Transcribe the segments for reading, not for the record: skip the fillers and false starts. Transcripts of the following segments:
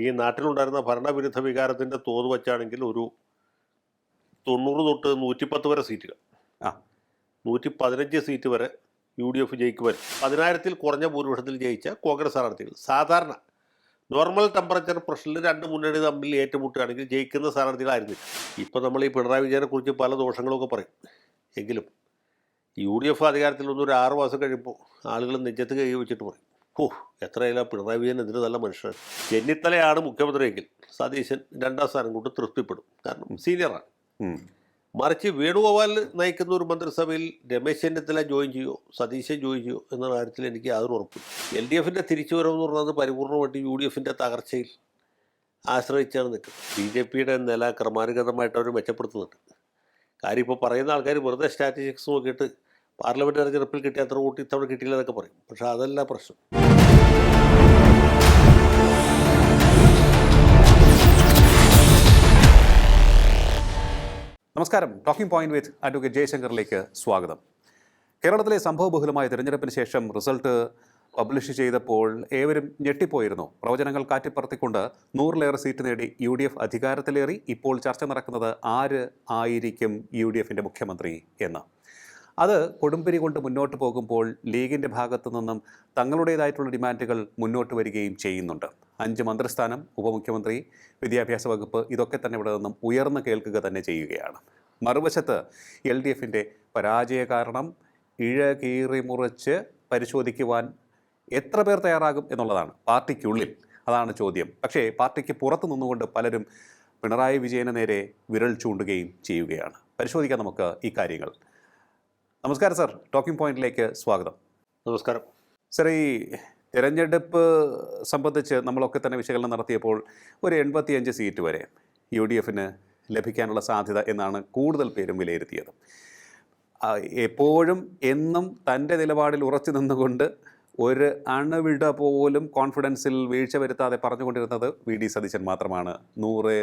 ഈ നാട്ടിലുണ്ടായിരുന്ന ഭരണവിരുദ്ധ വികാരത്തിൻ്റെ തോത് വച്ചാണെങ്കിൽ ഒരു 90 തൊട്ട് 110 വരെ സീറ്റുകൾ, 115 സീറ്റ് വരെ UDF ജയിക്കുമായിരുന്നു. 10,000-ൽ കുറഞ്ഞ ഭൂരിപക്ഷത്തിൽ ജയിച്ച കോൺഗ്രസ് സ്ഥാനാർത്ഥികൾ സാധാരണ നോർമൽ ടെമ്പറേച്ചർ പ്രഷറിൽ രണ്ട് മുന്നണി തമ്മിൽ ഏറ്റുമുട്ടുകയാണെങ്കിൽ ജയിക്കുന്ന സ്ഥാനാർത്ഥികളായിരുന്നില്ല. ഇപ്പോൾ നമ്മൾ ഈ പിണറായി വിജയനെ കുറിച്ച് പല ദോഷങ്ങളൊക്കെ പറയും. എങ്കിലും UDF അധികാരത്തിൽ വന്ന് ഒരു 6 മാസം കഴിയുമ്പോൾ ആളുകൾ നെഞ്ചത്ത് കൈ വെച്ചിട്ട് പറയും, എത്രയല്ല പിണറായി വിജയൻ എന്തിനു നല്ല മനുഷ്യൻ. ചെന്നിത്തലയാണ് മുഖ്യമന്ത്രിയെങ്കിൽ സതീശൻ 2ാം സ്ഥാനം കൊണ്ട് തൃപ്തിപ്പെടും, കാരണം സീനിയറാണ്. മറിച്ച് വേണുഗോപാൽ നയിക്കുന്ന ഒരു മന്ത്രിസഭയിൽ രമേശ് ചെന്നിത്തല ജോയിൻ ചെയ്യോ സതീശൻ ജോയിൻ ചെയ്യോ എന്ന കാര്യത്തിൽ എനിക്ക് യാതൊരു ഉറപ്പില്ല. LDFിൻ്റെ തിരിച്ചുവരവെന്ന് പറയുന്നത് പരിപൂർണ്ണമായിട്ട് UDFിൻ്റെ തകർച്ചയിൽ ആശ്രയിച്ചാണ് നിൽക്കുന്നത്. BJPയുടെ നില ക്രമാനുഗതമായിട്ട് അവർ മെച്ചപ്പെടുത്തുന്നുണ്ട്. കാര്യം ഇപ്പോൾ പറയുന്ന ആൾക്കാർ വെറുതെ സ്റ്റാറ്റിസ്റ്റിക്സ് നോക്കിയിട്ട് പാർലമെൻറ്റ് തെരഞ്ഞെടുപ്പിൽ കിട്ടിയ അത്ര വോട്ട് ഇത്തവണ കിട്ടിയില്ല എന്നൊക്കെ പറയും. പക്ഷേ അതല്ല പ്രശ്നം. നമസ്കാരം. ടോക്കിംഗ് പോയിന്റ് വിത്ത് അഡ്വക്കേറ്റ് ജയശങ്കറിലേക്ക് സ്വാഗതം. കേരളത്തിലെ സംഭവബഹുലമായ തിരഞ്ഞെടുപ്പിന് ശേഷം റിസൾട്ട് പബ്ലിഷ് ചെയ്തപ്പോൾ ഏവരും ഞെട്ടിപ്പോയിരുന്നു. പ്രവചനങ്ങൾ കാറ്റിപ്പറത്തിക്കൊണ്ട് 100-ലേറെ സീറ്റ് നേടി UDF അധികാരത്തിലേറി. ഇപ്പോൾ ചർച്ച നടക്കുന്നത് ആര് ആയിരിക്കും UDFിൻ്റെ മുഖ്യമന്ത്രി എന്ന്. അത് കൊടുമ്പിരി കൊണ്ട് മുന്നോട്ട് പോകുമ്പോൾ ലീഗിൻ്റെ ഭാഗത്തു നിന്നും തങ്ങളുടേതായിട്ടുള്ള ഡിമാൻഡുകൾ മുന്നോട്ട് വരികയും ചെയ്യുന്നുണ്ട്. 5 മന്ത്രിസ്ഥാനം, ഉപമുഖ്യമന്ത്രി, വിദ്യാഭ്യാസ വകുപ്പ്, ഇതൊക്കെ തന്നെ ഇവിടെ നിന്നും ഉയർന്നു കേൾക്കുക തന്നെ ചെയ്യുകയാണ്. മറുവശത്ത് LDFിൻ്റെ പരാജയ കാരണം ഇഴകീറി മുറിച്ച് പരിശോധിക്കുവാൻ എത്ര പേർ തയ്യാറാകും എന്നുള്ളതാണ് പാർട്ടിക്കുള്ളിൽ. അതാണ് ചോദ്യം. പക്ഷേ പാർട്ടിക്ക് പുറത്തു നിന്നുകൊണ്ട് പലരും പിണറായി വിജയന് നേരെ വിരൽ ചൂണ്ടുകയും ചെയ്യുകയാണ്. പരിശോധിക്കാം നമുക്ക് ഈ കാര്യങ്ങൾ. നമസ്കാരം സർ, ടോക്കിംഗ് പോയിന്റിലേക്ക് സ്വാഗതം. നമസ്കാരം സർ. ഈ തിരഞ്ഞെടുപ്പ് സംബന്ധിച്ച് നമ്മളൊക്കെ തന്നെ വിശകലനം നടത്തിയപ്പോൾ ഒരു 85 സീറ്റ് വരെ UDFിന് ലഭിക്കാനുള്ള സാധ്യത എന്നാണ് കൂടുതൽ പേരും വിലയിരുത്തിയത്. എപ്പോഴും എന്നും തൻ്റെ നിലപാടിൽ ഉറച്ചു നിന്നുകൊണ്ട് ഒരു അണുവിട പോലും കോൺഫിഡൻസിൽ വീഴ്ച വരുത്താതെ പറഞ്ഞുകൊണ്ടിരുന്നത് VD സതീശൻ മാത്രമാണ്. 100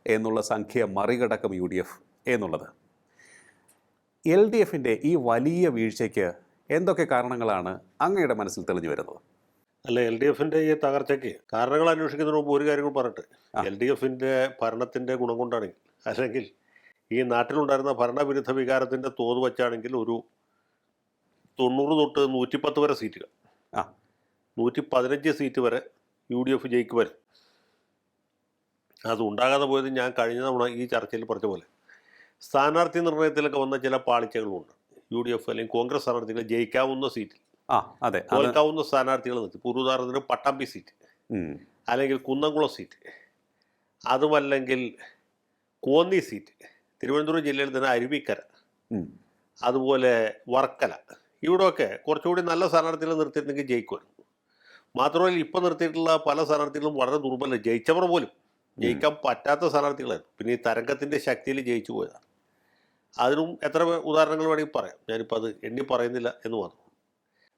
എന്നുള്ള സംഖ്യ മറികടക്കും UDF എന്നുള്ളത്. LDFിൻ്റെ ഈ വലിയ വീഴ്ചയ്ക്ക് എന്തൊക്കെ കാരണങ്ങളാണ് അങ്ങയുടെ മനസ്സിൽ തെളിഞ്ഞു വരുന്നത്? അല്ല, LDFിൻ്റെ ഈ തകർച്ചയ്ക്ക് കാരണങ്ങൾ അന്വേഷിക്കുന്നതിന് മുമ്പ് ഒരു കാര്യം പറയട്ടെ. LDFിൻ്റെ ഭരണത്തിൻ്റെ ഗുണം കൊണ്ടാണെങ്കിൽ, അല്ലെങ്കിൽ ഈ നാട്ടിലുണ്ടായിരുന്ന ഭരണവിരുദ്ധ വികാരത്തിൻ്റെ തോത് വച്ചാണെങ്കിൽ ഒരു 90 തൊട്ട് 110 വരെ സീറ്റുകൾ, 115 സീറ്റ് വരെ UDF ജയിക്കുമായിരുന്നു. അത് ഉണ്ടാകാതെ പോയത് ഞാൻ കഴിഞ്ഞ തവണ ഈ ചർച്ചയിൽ പറഞ്ഞ പോലെ സ്ഥാനാർത്ഥി നിർണയത്തിലൊക്കെ വന്ന ചില പാളിച്ചകളുമുണ്ട്. UDF അല്ലെങ്കിൽ കോൺഗ്രസ് സ്ഥാനാർത്ഥികൾ ജയിക്കാവുന്ന സീറ്റിൽ തോൽക്കാവുന്ന സ്ഥാനാർത്ഥികൾ നിർത്തി. ഉദാഹരണത്തിന് പട്ടാമ്പി സീറ്റ്, അല്ലെങ്കിൽ കുന്നംകുളം സീറ്റ്, അതുമല്ലെങ്കിൽ കോന്നി സീറ്റ്, തിരുവനന്തപുരം ജില്ലയിൽ തന്നെ അരുവിക്കര, അതുപോലെ വർക്കല, ഇവിടെയൊക്കെ കുറച്ചുകൂടി നല്ല സ്ഥാനാർത്ഥികൾ നിർത്തിയിട്ടുണ്ടെങ്കിൽ ജയിക്കുമായിരുന്നു. മാത്രമല്ല ഇപ്പോൾ നിർത്തിയിട്ടുള്ള പല സ്ഥാനാർത്ഥികളും വളരെ ദുർബലം, ജയിച്ചവർ പോലും ജയിക്കാൻ പറ്റാത്ത സ്ഥാനാർത്ഥികളായിരുന്നു. പിന്നെ ഈ തരംഗത്തിൻ്റെ ശക്തിയിൽ ജയിച്ചു പോയതാണ്. അതിനും എത്ര ഉദാഹരണങ്ങൾ വേണമെങ്കിൽ പറയാം. ഞാനിപ്പോൾ അത് എണ്ണി പറയുന്നില്ല എന്ന് മാത്രം.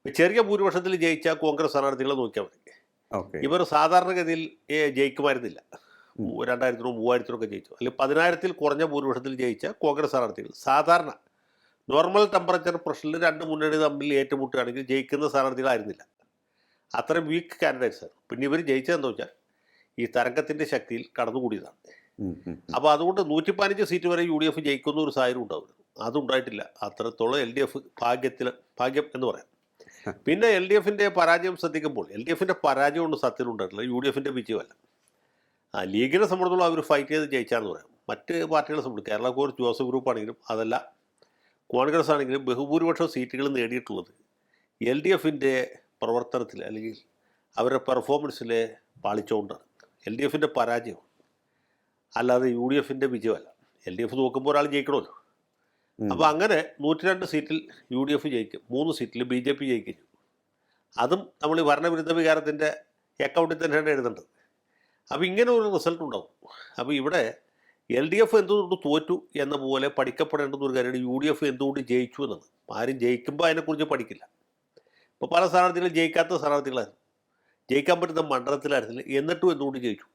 ചെറിയ ഭൂരിപക്ഷത്തിൽ ജയിച്ച കോൺഗ്രസ് സ്ഥാനാർത്ഥികളെ നോക്കിയാൽ മതി. ഇവർ സാധാരണഗതിയിൽ ജയിക്കുമായിരുന്നില്ല. 2000-നും 3000-ത്തിനൊക്കെ ജയിച്ചു. അല്ലെങ്കിൽ 10,000-ൽ കുറഞ്ഞ ഭൂരിപക്ഷത്തിൽ ജയിച്ച കോൺഗ്രസ് സ്ഥാനാർത്ഥികൾ സാധാരണ നോർമൽ ടെമ്പറേച്ചർ പ്രഷറിൽ രണ്ട് മുന്നണി തമ്മിൽ ഏറ്റുമുട്ടുകയാണെങ്കിൽ ജയിക്കുന്ന സ്ഥാനാർത്ഥികളായിരുന്നില്ല. അത്രയും വീക്ക് കാൻഡിഡേറ്റ്സ് ആണ്. പിന്നെ ഇവർ ജയിച്ചതെന്ന് വെച്ചാൽ ഈ തരംഗത്തിൻ്റെ ശക്തിയിൽ കടന്നുകൂടിയതാണ്. അപ്പോൾ അതുകൊണ്ട് 115 സീറ്റ് വരെ UDF ജയിക്കുന്ന ഒരു സാഹചര്യം ഉണ്ടാവുന്നു. അതുണ്ടായിട്ടില്ല. അത്രത്തോളം LDF ഭാഗ്യം എന്ന് പറയാം. പിന്നെ LDFിൻ്റെ പരാജയം ശ്രദ്ധിക്കുമ്പോൾ LDFിൻ്റെ പരാജയം കൊണ്ട് സത്യം ഉണ്ടായിട്ടില്ല, UDFിൻ്റെ വിജയമല്ല. ലീഗിനെ സംബന്ധിച്ചുള്ള അവർ ഫൈറ്റ് ചെയ്ത് ജയിച്ചാണെന്ന് പറയാം. മറ്റ് പാർട്ടികളെ സംബന്ധിച്ച് കേരള കോൺഗ്രസ് ജോസഫ് ഗ്രൂപ്പ് ആണെങ്കിലും അതല്ല കോൺഗ്രസ് ആണെങ്കിലും ബഹുഭൂരിപക്ഷം സീറ്റുകൾ നേടിയിട്ടുള്ളത് LDFിൻ്റെ പ്രവർത്തനത്തിൽ അല്ലെങ്കിൽ അവരുടെ പെർഫോമൻസിലെ പാളിച്ചുകൊണ്ടാണ്. LDFിൻ്റെ പരാജയം അല്ലാതെ UDFിൻ്റെ വിജയമല്ല. LDF നോക്കുമ്പോൾ ഒരാൾ ജയിക്കണമല്ലോ. അപ്പോൾ അങ്ങനെ 102 സീറ്റിൽ UDF ജയിക്കും, 3 സീറ്റിൽ BJP ജയിക്കും. അതും നമ്മൾ ഈ ഭരണവിരുദ്ധ വികാരത്തിൻ്റെ അക്കൗണ്ടിൽ തന്നെയാണ് എഴുതേണ്ടത്. അപ്പോൾ ഇങ്ങനെ ഒരു റിസൾട്ട് ഉണ്ടാവും. അപ്പോൾ ഇവിടെ LDF എന്തുകൊണ്ട് തോറ്റു എന്ന പോലെ പഠിക്കപ്പെടേണ്ടുന്ന ഒരു കാര്യമാണ് UDF എന്തുകൊണ്ട് ജയിച്ചു എന്നത്. ആരും ജയിക്കുമ്പോൾ അതിനെക്കുറിച്ച് പഠിക്കില്ല. ഇപ്പോൾ പല സ്ഥാനാർത്ഥികളും ജയിക്കാത്ത സ്ഥാനാർത്ഥികളായിരുന്നു, ജയിക്കാൻ പറ്റുന്ന മണ്ഡലത്തിലായിരുന്നില്ല, എന്നിട്ടും എന്തുകൊണ്ട് ജയിച്ചു.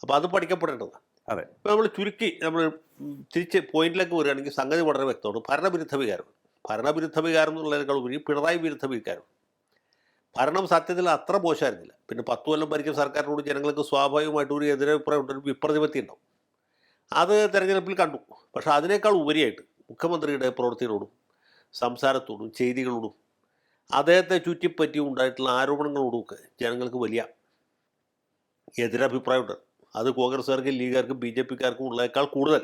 അപ്പോൾ അത് പഠിക്കപ്പെടേണ്ടതാണ്. അതെ. ഇപ്പോൾ നമ്മൾ ചുരുക്കി നമ്മൾ തിരിച്ച് പോയിന്റിലേക്ക് വരികയാണെങ്കിൽ സംഗതി വളരെ വ്യക്തമാണ്. ഭരണവിരുദ്ധ വികാരം എന്നുള്ളതിനേക്കാൾ ഉപരി പിണറായി വിരുദ്ധ വികാരം. ഭരണം സത്യത്തിൽ അത്ര മോശമായിരുന്നില്ല. പിന്നെ 10 കൊല്ലം ഭരിച്ച സർക്കാരിനോട് ജനങ്ങൾക്ക് സ്വാഭാവികമായിട്ടും ഒരു എതിരഭിപ്രായം ഉണ്ട്, ഒരു വിപ്രതിപത്തി ഉണ്ടാവും. അത് തെരഞ്ഞെടുപ്പിൽ കണ്ടു. പക്ഷേ അതിനേക്കാൾ ഉപരിയായിട്ട് മുഖ്യമന്ത്രിയുടെ പ്രവൃത്തികളോടും സംസാരത്തോടും ചെയ്തികളോടും അദ്ദേഹത്തെ ചുറ്റിപ്പറ്റി ഉണ്ടായിട്ടുള്ള ആരോപണങ്ങളോടുമൊക്കെ ജനങ്ങൾക്ക് വലിയ എതിരഭിപ്രായമുണ്ട്. അത് കോൺഗ്രസ്സുകാർക്കും ലീഗുകാർക്കും ബി ജെ പിക്കാർക്കും ഉള്ളതിനേക്കാൾ കൂടുതൽ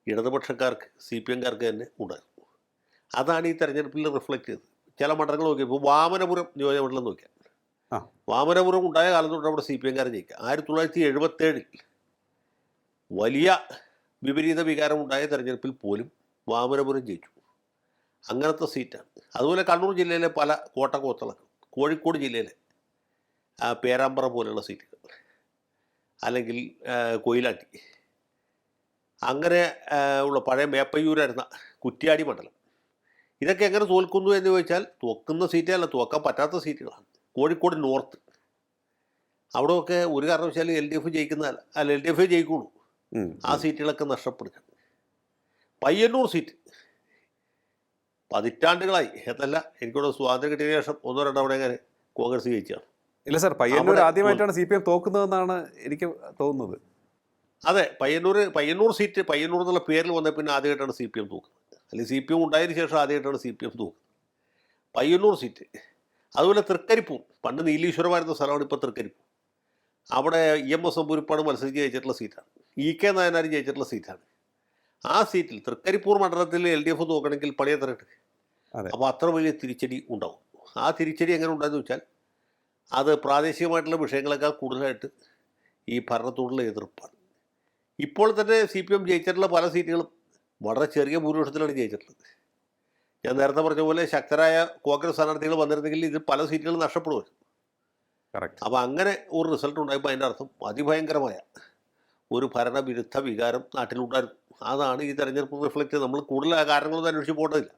ഇടതുപക്ഷക്കാർക്ക് CPM-കാർക്ക് തന്നെ ഉണ്ടായിരുന്നു. അതാണ് ഈ തെരഞ്ഞെടുപ്പിൽ റിഫ്ലക്റ്റ് ചെയ്തത്. ചില മണ്ഡലങ്ങൾ നോക്കിയപ്പോൾ വാമനപുരം നിയോജകമണ്ഡലം നോക്കിയാൽ ആ. വാമനപുരം ഉണ്ടായ കാലം തൊട്ട് അവിടെ CPM-കാരൻ ജയിക്കുക. 1977 വലിയ വിപരീത വികാരമുണ്ടായ തെരഞ്ഞെടുപ്പിൽ പോലും വാമനപുരം ജയിച്ചു. അങ്ങനത്തെ സീറ്റാണ്. അതുപോലെ കണ്ണൂർ ജില്ലയിലെ പല കോട്ടക്കോത്തളങ്ങൾ, കോഴിക്കോട് ജില്ലയിലെ പേരാമ്പ്ര പോലെയുള്ള സീറ്റുകൾ, അല്ലെങ്കിൽ കൊയിലാണ്ടി, അങ്ങനെ ഉള്ള പഴയ മേപ്പയ്യൂരായിരുന്ന കുറ്റ്യാടി മണ്ഡലം, ഇതൊക്കെ എങ്ങനെ തോൽക്കുന്നു എന്ന് ചോദിച്ചാൽ തോക്കുന്ന സീറ്റല്ല, തോക്കാൻ പറ്റാത്ത സീറ്റുകളാണ്. കോഴിക്കോട് നോർത്ത്, അവിടെയൊക്കെ ഒരു കാരണവശാലും LDF ജയിക്കുന്നതല്ല, അല്ല LDF ജയിക്കുള്ളൂ. ആ സീറ്റുകളൊക്കെ നഷ്ടപ്പെടുക. പയ്യന്നൂർ സീറ്റ് പതിറ്റാണ്ടുകളായി എന്നല്ല, എനിക്കിവിടെ സ്വാതന്ത്ര്യം കിട്ടിയ ശേഷം 1-2 തവണ അങ്ങനെ കോൺഗ്രസ് ജയിച്ചാണ്. ഇല്ല സാർ, പയ്യന്നൂർ അവിടെ ആദ്യമായിട്ടാണ് CPM തോക്കുന്നതെന്നാണ് എനിക്ക് തോന്നുന്നത്. അതെ, പയ്യന്നൂർ സീറ്റ്, പയ്യന്നൂർ എന്നുള്ള പേരിൽ വന്ന പിന്നെ ആദ്യമായിട്ടാണ് CPM തൂക്കുന്നത്. അല്ലെങ്കിൽ CPM ഉണ്ടായതിനു ശേഷം ആദ്യമായിട്ടാണ് CPM തൂക്കുന്നത്. പയ്യന്നൂർ സീറ്റ്. അതുപോലെ തൃക്കരിപ്പൂർ, പണ്ട് നീലീശ്വരമായിരുന്ന സ്ഥലമാണ് ഇപ്പോൾ തൃക്കരിപ്പൂർ. അവിടെ EMS നമ്പൂതിരിപ്പാട് മത്സരിച്ച് ജയിച്ചിട്ടുള്ള സീറ്റാണ്. EK നായനാർ ജയിച്ചിട്ടുള്ള സീറ്റാണ്. ആ സീറ്റിൽ തൃക്കരിപ്പൂർ മണ്ഡലത്തിൽ LDF നോക്കണമെങ്കിൽ പണിയത്തരട്ട്. അതെ. അപ്പോൾ അത്ര വലിയ തിരിച്ചടി ഉണ്ടാവും. ആ തിരിച്ചടി എങ്ങനെ ഉണ്ടായെന്ന് വെച്ചാൽ അത് പ്രാദേശികമായിട്ടുള്ള വിഷയങ്ങളെക്കാൾ കൂടുതലായിട്ട് ഈ ഭരണത്തോടുള്ള എതിർപ്പാണ്. ഇപ്പോൾ തന്നെ CPM ജയിച്ചിട്ടുള്ള പല സീറ്റുകളും വളരെ ചെറിയ ഭൂരിപക്ഷത്തിലാണ് ജയിച്ചിട്ടുള്ളത്. ഞാൻ നേരത്തെ പറഞ്ഞ പോലെ ശക്തരായ കോൺഗ്രസ് സ്ഥാനാർത്ഥികൾ വന്നിരുന്നെങ്കിൽ ഇത് പല സീറ്റുകളും നഷ്ടപ്പെടുമായിരുന്നു. കറക്റ്റ്. അപ്പോൾ അങ്ങനെ ഒരു റിസൾട്ട് ഉണ്ടായപ്പോൾ അതിൻ്റെ അർത്ഥം അതിഭയങ്കരമായ ഒരു ഭരണവിരുദ്ധ വികാരം നാട്ടിലുണ്ടായിരുന്നു. അതാണ് ഈ തെരഞ്ഞെടുപ്പ് റിഫ്ലക്റ്റ്. നമ്മൾ കൂടുതൽ ആ കാരണങ്ങളൊന്നും അന്വേഷിച്ച് പോകേണ്ടതില്ല.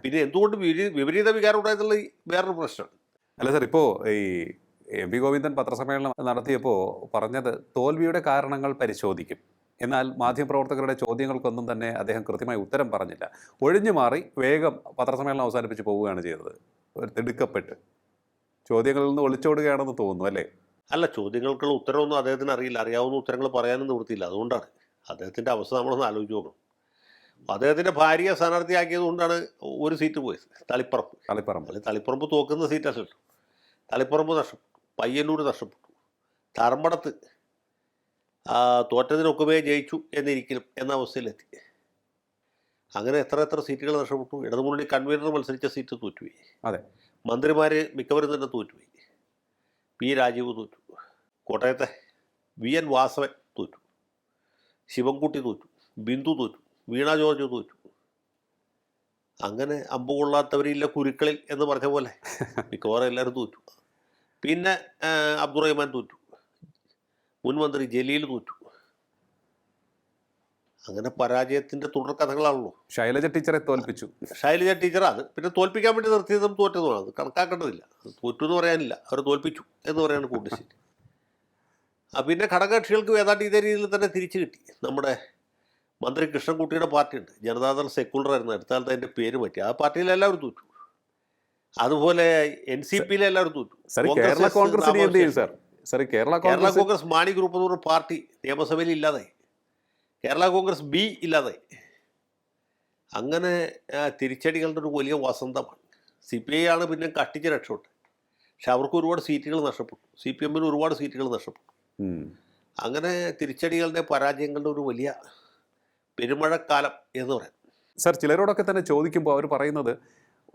പിന്നെ എന്തുകൊണ്ട് വിപരീത വികാരം ഉണ്ടായതുള്ള വേറൊരു പ്രശ്നമാണ്. അല്ല സാർ, ഇപ്പോൾ ഈ MP ഗോവിന്ദൻ പത്രസമ്മേളനം നടത്തിയപ്പോൾ പറഞ്ഞത് തോൽവിയുടെ കാരണങ്ങൾ പരിശോധിക്കും. എന്നാൽ മാധ്യമപ്രവർത്തകരുടെ ചോദ്യങ്ങൾക്കൊന്നും തന്നെ അദ്ദേഹം കൃത്യമായി ഉത്തരം പറഞ്ഞില്ല. ഒഴിഞ്ഞു മാറി വേഗം പത്രസമ്മേളനം അവസാനിപ്പിച്ച് പോവുകയാണ് ചെയ്തത്. ഒരു തിടുക്കപ്പെട്ട് ചോദ്യങ്ങളിൽ നിന്ന് ഒളിച്ചോടുകയാണെന്ന് തോന്നുന്നു അല്ലേ? അല്ല, ചോദ്യങ്ങൾക്കുള്ള ഉത്തരവൊന്നും അദ്ദേഹത്തിന് അറിയില്ല. അറിയാവുന്ന ഉത്തരങ്ങൾ പറയാനും നിവൃത്തിയില്ല. അതുകൊണ്ടാണ് അദ്ദേഹത്തിൻ്റെ അവസ്ഥ നമ്മളൊന്ന് ആലോചിച്ച് നോക്കണം. അദ്ദേഹത്തിൻ്റെ ഭാര്യയെ സ്ഥാനാർത്ഥിയാക്കിയത് കൊണ്ടാണ് ഒരു സീറ്റ് പോയത്, തളിപ്പറമ്പ്. അല്ലെങ്കിൽ തളിപ്പറമ്പ് തോക്കുന്ന സീറ്റല്ലല്ലോ. തളിപ്പറമ്പ് നഷ്ടപ്പെട്ടു, പയ്യന്നൂർ നഷ്ടപ്പെട്ടു, ധർമ്മടത്ത് തോറ്റതിനൊക്കെ ജയിച്ചു എന്നിരിക്കലും എന്ന അവസ്ഥയിലെത്തി. അങ്ങനെ എത്ര സീറ്റുകൾ നഷ്ടപ്പെട്ടു. ഇടതുമുന്നണി കൺവീനർ മത്സരിച്ച സീറ്റ് തോറ്റുപോയി. അതെ. മന്ത്രിമാർ മിക്കവരും തന്നെ തോറ്റുപോയി. P. രാജീവ് തോറ്റു, കോട്ടയത്തെ VN വാസവൻ തോറ്റു, ശിവൻകുട്ടി തോറ്റു, ബിന്ദു തോറ്റു, വീണ ജോർജ് തോറ്റു. അങ്ങനെ അമ്പ് കൊള്ളാത്തവരില്ല കുരുക്കളിൽ എന്ന് പറഞ്ഞ പോലെ മിക്കവാറും എല്ലാവരും തോറ്റു. പിന്നെ അബ്ദുറഹ്മാൻ തോറ്റു, മുൻ മന്ത്രി ജലീൽ തോറ്റു. അങ്ങനെ പരാജയത്തിൻ്റെ തുടർക്കഥകളാണല്ലോ. ശൈലജ ടീച്ചറെ തോൽപ്പിച്ചു. ശൈലജ ടീച്ചർ അത് പിന്നെ തോൽപ്പിക്കാൻ വേണ്ടി നിർത്തിയതും തോറ്റതുമാണ്. അത് കണക്കാക്കേണ്ടതില്ല. തോറ്റു എന്ന് പറയാനില്ല, അവർ തോൽപ്പിച്ചു എന്ന് പറയാണ് കൂടുതൽ. പിന്നെ ഘടകകക്ഷികൾക്ക് ഏതാണ്ട് ഇതേ രീതിയിൽ തന്നെ തിരിച്ചു കിട്ടി. നമ്മുടെ മന്ത്രി കൃഷ്ണൻകുട്ടിയുടെ പാർട്ടിയുണ്ട്, ജനതാദൾ സെക്യുലർ ആയിരുന്നു. അടുത്ത കാലത്ത് അതിൻ്റെ പേര് പറ്റി. ആ പാർട്ടിയിൽ എല്ലാവരും തോറ്റു. അതുപോലെ NCPയിൽ എല്ലാവരും തോറ്റു. കേരള കോൺഗ്രസ് മാണി ഗ്രൂപ്പ് എന്ന് പറഞ്ഞ പാർട്ടി നിയമസഭയിൽ ഇല്ലാതായി. കേരള കോൺഗ്രസ് B ഇല്ലാതായി. അങ്ങനെ തിരിച്ചടികളുടെ ഒരു വലിയ വസന്തമാണ്. CPI ആണ് പിന്നെ കട്ടിച്ച് രക്ഷപ്പെട്ടു. പക്ഷെ അവർക്ക് ഒരുപാട് സീറ്റുകൾ നഷ്ടപ്പെട്ടു. CPM-ന് ഒരുപാട് സീറ്റുകൾ നഷ്ടപ്പെട്ടു. അങ്ങനെ തിരിച്ചടികളുടെ പരാജയങ്ങളുടെ ഒരു വലിയ പെരുമഴക്കാലം എന്ന് പറയാം. സർ, ചിലരോടൊക്കെ തന്നെ ചോദിക്കുമ്പോൾ അവർ പറയുന്നത്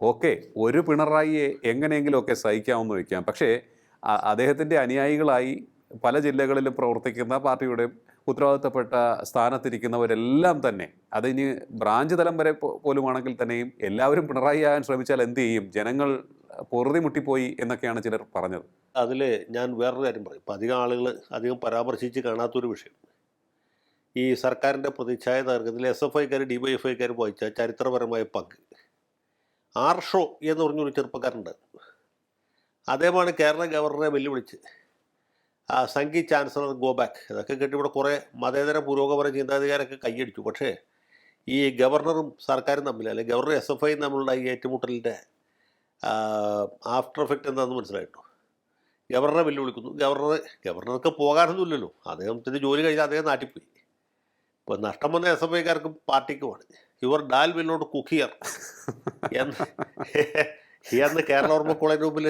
ഓക്കെ, ഒരു പിണറായിയെ എങ്ങനെയെങ്കിലുമൊക്കെ സഹിക്കാമെന്ന് വയ്ക്കാം, പക്ഷേ അദ്ദേഹത്തിൻ്റെ അനുയായികളായി പല ജില്ലകളിലും പ്രവർത്തിക്കുന്ന പാർട്ടിയുടെ ഉത്തരവാദിത്തപ്പെട്ട സ്ഥാനത്തിരിക്കുന്നവരെല്ലാം തന്നെ, അതിന് ബ്രാഞ്ച് തലം വരെ പോലുമാണെങ്കിൽ തന്നെയും എല്ലാവരും പിണറായി ആകാൻ ശ്രമിച്ചാൽ എന്ത് ചെയ്യും, ജനങ്ങൾ പൊറുതി മുട്ടിപ്പോയി എന്നൊക്കെയാണ് ചിലർ പറഞ്ഞത്. അതിൽ ഞാൻ വേറൊരു കാര്യം പറയും. ഇപ്പം അധികം ആളുകൾ അധികം പരാമർശിച്ച് കാണാത്തൊരു വിഷയം, ഈ സർക്കാരിൻ്റെ പ്രതിച്ഛായ തകർക്കത്തിൽ SFIക്കാർ DYFIക്കാർ വഹിച്ച ചരിത്രപരമായ പങ്ക്. ആർഷോ എന്ന് പറഞ്ഞൊരു ചെറുപ്പക്കാരുണ്ടായിരുന്നു. അദ്ദേഹമാണ് കേരള ഗവർണറെ വെല്ലുവിളിച്ച് സംഗീത് ചാൻസലർ ഗോ ബാക്ക് ഇതൊക്കെ കേട്ട് ഇവിടെ കുറേ മതേതര പുരോഗമന ചിന്താധികാരൊക്കെ കൈയടിച്ചു. പക്ഷേ ഈ ഗവർണറും സർക്കാരും തമ്മിൽ, അല്ലെങ്കിൽ ഗവർണർ SFIയും തമ്മിലുള്ള ഈ ഏറ്റുമുട്ടലിൻ്റെ ആഫ്റ്റർ എഫക്റ്റ് എന്താണെന്ന് മനസ്സിലായിട്ടോ. ഗവർണറെ വെല്ലുവിളിക്കുന്നു. ഗവർണർക്ക് പോകാനൊന്നുമില്ലല്ലോ, അദ്ദേഹത്തിൻ്റെ ജോലി കഴിഞ്ഞാൽ അദ്ദേഹം നാട്ടിൽ പോയി. ഇപ്പോൾ നഷ്ടം വന്ന എസ് എഫ് ഐക്കാർക്കും പാർട്ടിക്കുമാണ്. Your dal will not cook here എന്ന് കേരള ഓർമ്മ കോളേജ് മുമ്പിൽ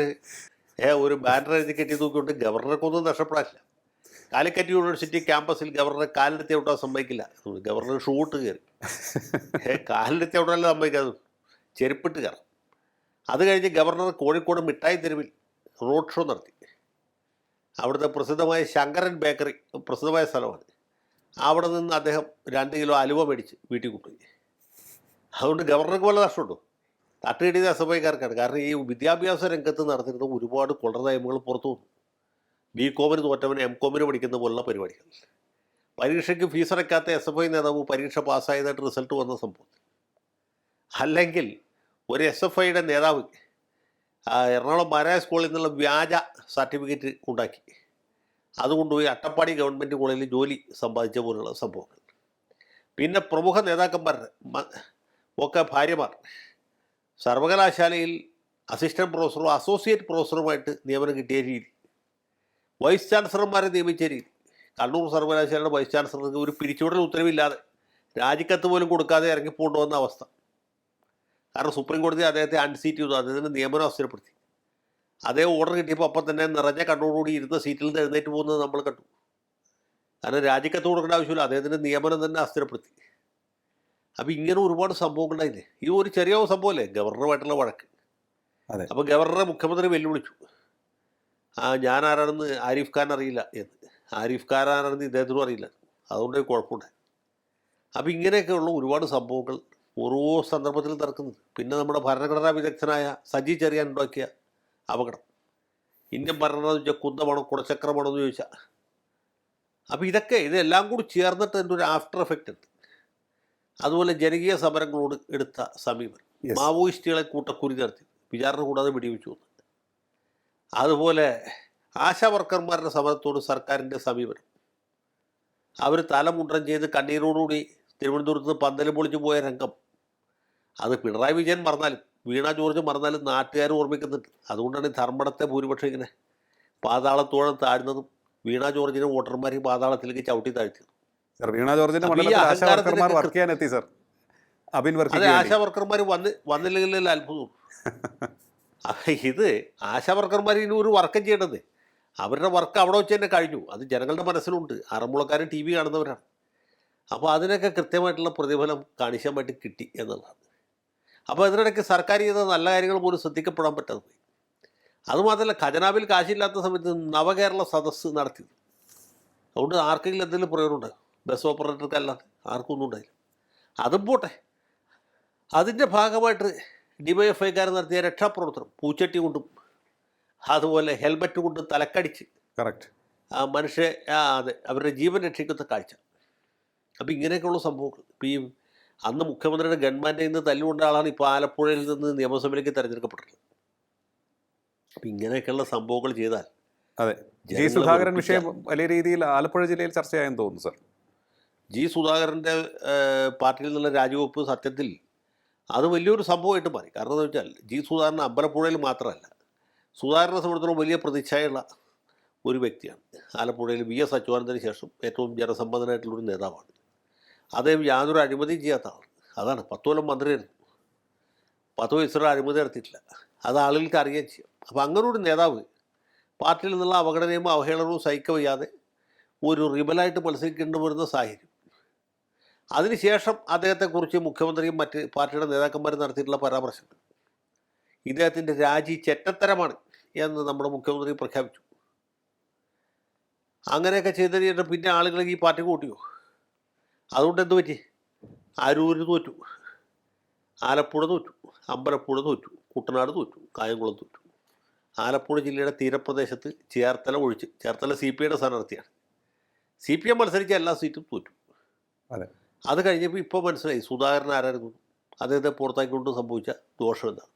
ഒരു ബാനർ എഴുതി കെട്ടി തൂക്കിക്കൊണ്ട് ഗവർണർക്കൊന്നും നഷ്ടപ്പെടാനില്ല. കാലിക്കറ്റ് യൂണിവേഴ്സിറ്റി ക്യാമ്പസിൽ ഗവർണറെ കാലിലെത്തി ഔട്ടാൻ സമ്മതിക്കില്ല. ഗവർണർ ഷൂട്ട് കയറി കാലിലെത്തി ഔട്ടാനല്ല സമ്മതിക്കാതെ ചെരുപ്പിട്ട് കയറാം. അത് കഴിഞ്ഞ് ഗവർണർ കോഴിക്കോട് മിഠായി തെരുവിൽ റോഡ് ഷോ നടത്തി. അവിടുത്തെ പ്രസിദ്ധമായ ശങ്കരൻ ബേക്കറി പ്രസിദ്ധമായ സ്ഥലമാണ്. അവിടെ നിന്ന് അദ്ദേഹം 2 കിലോ അലുവ മേടിച്ച് വീട്ടിൽ കൊണ്ടുപോയി. അതുകൊണ്ട് ഗവർണർക്ക് വല്ല നഷ്ടമുണ്ടോ? തട്ടുകിട്ടിയത് എസ് എഫ് ഐക്കാർക്കാണ്. കാരണം ഈ വിദ്യാഭ്യാസ രംഗത്ത് നടത്തിയിരുന്ന ഒരുപാട് കൊള്ളർ നയങ്ങൾ പുറത്തു വന്നു. ബികോമിന് തോറ്റവന് എംകോമിന് പഠിക്കുന്ന പോലുള്ള പരിപാടികൾ. പരീക്ഷയ്ക്ക് ഫീസ് അടയ്ക്കാത്ത എസ് എഫ് ഐ നേതാവ് പരീക്ഷ പാസ്സായതായിട്ട് റിസൾട്ട് വന്ന സംഭവം. അല്ലെങ്കിൽ ഒരു എസ് എഫ് ഐയുടെ നേതാവ് എറണാകുളം മാരായ സ്കൂളിൽ നിന്നുള്ള വ്യാജ സർട്ടിഫിക്കറ്റ് ഉണ്ടാക്കി അതുകൊണ്ടുപോയി അട്ടപ്പാടി ഗവൺമെൻറ് കോളേജിൽ ജോലി സമ്പാദിച്ച പോലുള്ള സംഭവങ്ങൾ. പിന്നെ പ്രമുഖ നേതാക്കന്മാരുടെ ഒക്കെ ഭാര്യമാർ സർവകലാശാലയിൽ അസിസ്റ്റൻറ്റ് പ്രൊഫസറോ അസോസിയേറ്റ് പ്രൊഫസറുമായിട്ട് നിയമനം കിട്ടിയ രീതി, വൈസ് ചാൻസലർമാരെ നിയമിച്ച രീതി. കണ്ണൂർ സർവകലാശാലയുടെ വൈസ് ചാൻസലർക്ക് ഒരു പിരിച്ചുവിടൽ ഉത്തരവില്ലാതെ രാജിക്കത്ത് പോലും കൊടുക്കാതെ ഇറങ്ങിപ്പോണ്ടു വന്ന അവസ്ഥ. കാരണം സുപ്രീം കോടതി അദ്ദേഹത്തെ അൺസീറ്റ് ചെയ്തു, അദ്ദേഹത്തിന് നിയമനം അവസരപ്പെടുത്തി. അതേ ഓർഡർ കിട്ടിയപ്പോൾ അപ്പം തന്നെ നിറഞ്ഞ കണ്ണോടുകൂടി ഇരുന്ന സീറ്റിൽ നിന്ന് എഴുന്നേറ്റ് പോകുന്നത് നമ്മൾ കണ്ടു. കാരണം രാജിക്കത്ത് കൊടുക്കേണ്ട ആവശ്യമില്ല, അദ്ദേഹത്തിൻ്റെ നിയമനം തന്നെ അസ്ഥിരപ്പെടുത്തി. അപ്പോൾ ഇങ്ങനെ ഒരുപാട് സംഭവങ്ങളുണ്ടായില്ലേ. ഈ ഒരു ചെറിയ സംഭവമല്ലേ ഗവർണറുമായിട്ടുള്ള വഴക്ക്. അപ്പോൾ ഗവർണറെ മുഖ്യമന്ത്രി വെല്ലുവിളിച്ചു, ഞാൻ ആരാണെന്ന് ആരിഫ് ഖാൻ അറിയില്ല എന്ന്. ആരിഫ് ഖാൻ ആരാണെന്ന് ഇദ്ദേഹത്തിനും അറിയില്ല, അതുകൊണ്ട് കുഴപ്പമുണ്ടായി. അപ്പോൾ ഇങ്ങനെയൊക്കെയുള്ള ഒരുപാട് സംഭവങ്ങൾ ഓരോ സന്ദർഭത്തിൽ നടക്കുന്നത്. പിന്നെ നമ്മുടെ ഭരണഘടനാ വിദഗ്ധനായ സജി ചെറിയാൻ ഉണ്ടാക്കിയ അപകടം, ഇന്ത്യൻ ഭരണം എന്ന് ചോദിച്ചാൽ കുന്തമാണോ കുടച്ചക്രമാണോ എന്ന് ചോദിച്ചാൽ. അപ്പോൾ ഇതെല്ലാം കൂടി ചേർന്നിട്ട് എൻ്റെ ഒരു ആഫ്റ്റർ എഫക്റ്റ് ഉണ്ട്. അതുപോലെ ജനകീയ സമരങ്ങളോട് എടുത്ത സമീപനം, മാവോയിസ്റ്റുകളെ കൂട്ടക്കുരി നടത്തി വിചാരണ കൂടാതെ വെടിവെച്ചു വന്നു. അതുപോലെ ആശാ വർക്കർമാരുടെ സമരത്തോട് സർക്കാരിൻ്റെ സമീപനം, അവർ തലമുണ്ടം ചെയ്ത് കണ്ണീരോടുകൂടി തിരുവനന്തപുരത്ത് നിന്ന് പന്തലും പൊളിച്ചു പോയ രംഗം, അത് പിണറായി വിജയൻ മറന്നാലും വീണ ജോർജ് മറന്നാലും നാട്ടുകാർ ഓർമ്മിക്കുന്നുണ്ട്. അതുകൊണ്ടാണ് ഈ ധർമ്മടത്തെ ഭൂരിപക്ഷം ഇങ്ങനെ പാതാളത്തോളം താഴ്ന്നതും വീണ ജോർജിനെ വോട്ടർമാരെയും പാതാളത്തിലേക്ക് ചവിട്ടി താഴ്ത്തിയത്. വീണ ജോർജിന്റെ അതെ, ആശാ വർക്കർമാർ വന്നില്ലെങ്കിൽ അത്ഭുതം. ഇത് ആശാ വർക്കർമാർ ഇനി ഒരു വർക്കം ചെയ്യേണ്ടത്, അവരുടെ വർക്ക് അവിടെ വെച്ച് തന്നെ കഴിഞ്ഞു. അത് ജനങ്ങളുടെ മനസ്സിലുണ്ട്, ആറന്മുളക്കാരും ടി വി കാണുന്നവരാണ്. അപ്പോൾ അതിനൊക്കെ കൃത്യമായിട്ടുള്ള പ്രതിഫലം കാണിക്കാനായിട്ട് കിട്ടി എന്നുള്ളതാണ്. അപ്പോൾ ഇതിനിടയ്ക്ക് സർക്കാർ ചെയ്ത നല്ല കാര്യങ്ങൾ പോലും ശ്രദ്ധിക്കപ്പെടാൻ പറ്റാതെ പോയി. അതുമാത്രമല്ല, ഖജനാവിൽ കാശില്ലാത്ത സമയത്ത് നവകേരള സദസ്സ് നടത്തി. അതുകൊണ്ട് ആർക്കെങ്കിലും എന്തെങ്കിലും പ്രയോജനം ഉണ്ടാകും? ബസ് ഓപ്പറേറ്റർക്ക് അല്ലാതെ ആർക്കൊന്നും ഉണ്ടായില്ല. അതും പോട്ടെ, അതിൻ്റെ ഭാഗമായിട്ട് ഡിവൈഎഫ്ഐക്കാർ നടത്തിയ രക്ഷാപ്രവർത്തനം, പൂച്ചട്ടി കൊണ്ടും അതുപോലെ ഹെൽമറ്റ് കൊണ്ടും തലക്കടിച്ച് മനുഷ്യ അതെ അവരുടെ ജീവൻ രക്ഷിക്കുന്ന കാഴ്ച. അപ്പോൾ ഇങ്ങനെയൊക്കെയുള്ള സംഭവങ്ങൾ. ഇപ്പോൾ ഈ അന്ന് മുഖ്യമന്ത്രിയുടെ ഗവൺമെൻറ്റിൽ നിന്ന് തല്ലുകൊണ്ട ആളാണ് ഇപ്പോൾ ആലപ്പുഴയിൽ നിന്ന് നിയമസഭയിലേക്ക് തിരഞ്ഞെടുക്കപ്പെട്ടിട്ടുള്ളത്. അപ്പം ഇങ്ങനെയൊക്കെയുള്ള സംഭവങ്ങൾ ചെയ്താൽ അതെ. ജി സുധാകരൻ വിഷയം വലിയ രീതിയിൽ ആലപ്പുഴ ജില്ലയിൽ ചർച്ചയായെന്ന് തോന്നുന്നു സർ. ജി സുധാകരൻ്റെ പാർട്ടിയിൽ നിന്നുള്ള രാജിവെപ്പ് സത്യത്തിൽ അത് വലിയൊരു സംഭവമായിട്ട് മാറി. കാരണം എന്താ വെച്ചാൽ ജി സുധാകരൻ അമ്പലപ്പുഴയിൽ മാത്രമല്ല, സുധാകരനെ സംബന്ധിച്ചിടത്തോളം വലിയ പ്രതിച്ഛായുള്ള ഒരു വ്യക്തിയാണ്. ആലപ്പുഴയിൽ വി എസ് അച്യുതാനന്ദന് ശേഷം ഏറ്റവും ജനസമ്പന്നനായിട്ടുള്ളൊരു നേതാവാണ്. അദ്ദേഹം യാതൊരു അഴിമതിയും ചെയ്യാത്ത ആളാണ്. അതാണ് 10 കൊല്ലം മന്ത്രിയായിരുന്നു, 10 വയസ്സുള്ള അഴിമതി നടത്തിയിട്ടില്ല. അത് ആളുകൾക്ക് അറിയുകയും ചെയ്യും. അപ്പോൾ അങ്ങനെ ഒരു നേതാവ് പാർട്ടിയിൽ നിന്നുള്ള അവഗണനയും അവഹേളനവും സഹിക്കവയ്യാതെ ഒരു റിബലായിട്ട് മത്സരിക്കേണ്ടി വരുന്ന സാഹചര്യം. അതിനുശേഷം അദ്ദേഹത്തെക്കുറിച്ച് മുഖ്യമന്ത്രിയും മറ്റ് പാർട്ടിയുടെ നേതാക്കന്മാരും നടത്തിയിട്ടുള്ള പരാമർശങ്ങൾ, ഇദ്ദേഹത്തിൻ്റെ രാജി ചെറ്റത്തരമാണ് എന്ന് നമ്മുടെ മുഖ്യമന്ത്രി പ്രഖ്യാപിച്ചു. അങ്ങനെയൊക്കെ ചെയ്ത് കഴിഞ്ഞിട്ട് പിന്നെ ആളുകൾ ഈ പാർട്ടി കൂട്ടിയോ? അതുകൊണ്ട് എന്ത് പറ്റി? അരൂര് തോറ്റു, ആലപ്പുഴ തോറ്റു, അമ്പലപ്പുഴ തോറ്റു, കുട്ടനാട് തോറ്റു, കായംകുളം തോറ്റു. ആലപ്പുഴ ജില്ലയുടെ തീരപ്രദേശത്ത് ചേർത്തല ഒഴിച്ച്, ചേർത്തല CPIയുടെ സ്ഥാനാർത്ഥിയാണ്, CPM മത്സരിച്ച എല്ലാ സീറ്റും തോറ്റു. അത് കഴിഞ്ഞപ്പോൾ ഇപ്പോൾ മനസ്സിലായി സുധാകരൻ ആരായിരുന്നു, അദ്ദേഹത്തെ പുറത്താക്കിക്കൊണ്ട് സംഭവിച്ച ദോഷം എന്താണ്.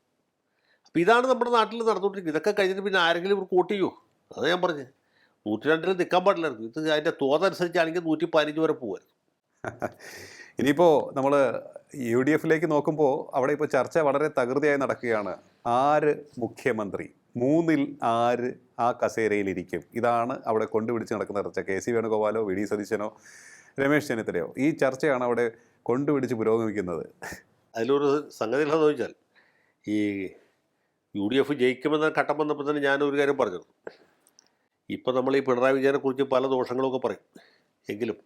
അപ്പോൾ ഇതാണ് നമ്മുടെ നാട്ടിൽ നടന്നുകൊണ്ടിരിക്കുന്നത്. ഇതൊക്കെ കഴിഞ്ഞിട്ട് പിന്നെ ആരെങ്കിലും ഇവർ വോട്ട് ചെയ്യുമോ? അത് ഞാൻ പറഞ്ഞത് 102 നിൽക്കാൻ പാടില്ലായിരുന്നു. ഇത് അതിൻ്റെ തോതനുസരിച്ചാണെങ്കിൽ 115 വരെ പോകുമായിരുന്നു. ഇനിയിപ്പോൾ നമ്മൾ UDF-ലേക്ക് നോക്കുമ്പോൾ അവിടെ ഇപ്പോൾ ചർച്ച വളരെ തകൃതിയായി നടക്കുകയാണ്. ആര് മുഖ്യമന്ത്രി, മൂന്നിൽ ആര് ആ കസേരയിലിരിക്കും? ഇതാണ് അവിടെ കൊണ്ടുപിടിച്ച് നടക്കുന്ന ചർച്ച. KC വേണുഗോപാലോ VD സതീശനോ രമേശ് ചെന്നിത്തലയോ, ഈ ചർച്ചയാണ് അവിടെ കൊണ്ടുപിടിച്ച് പുരോഗമിക്കുന്നത്. അതിലൊരു സംഗതി എന്താണെന്ന് ചോദിച്ചാൽ, ഈ UDF ജയിക്കുമെന്ന ഘട്ടം വന്നപ്പോൾ തന്നെ ഞാനൊരു കാര്യം പറഞ്ഞു. ഇപ്പം നമ്മൾ ഈ പിണറായി വിജയനെക്കുറിച്ച് പല ദോഷങ്ങളൊക്കെ പറയും. എങ്കിലും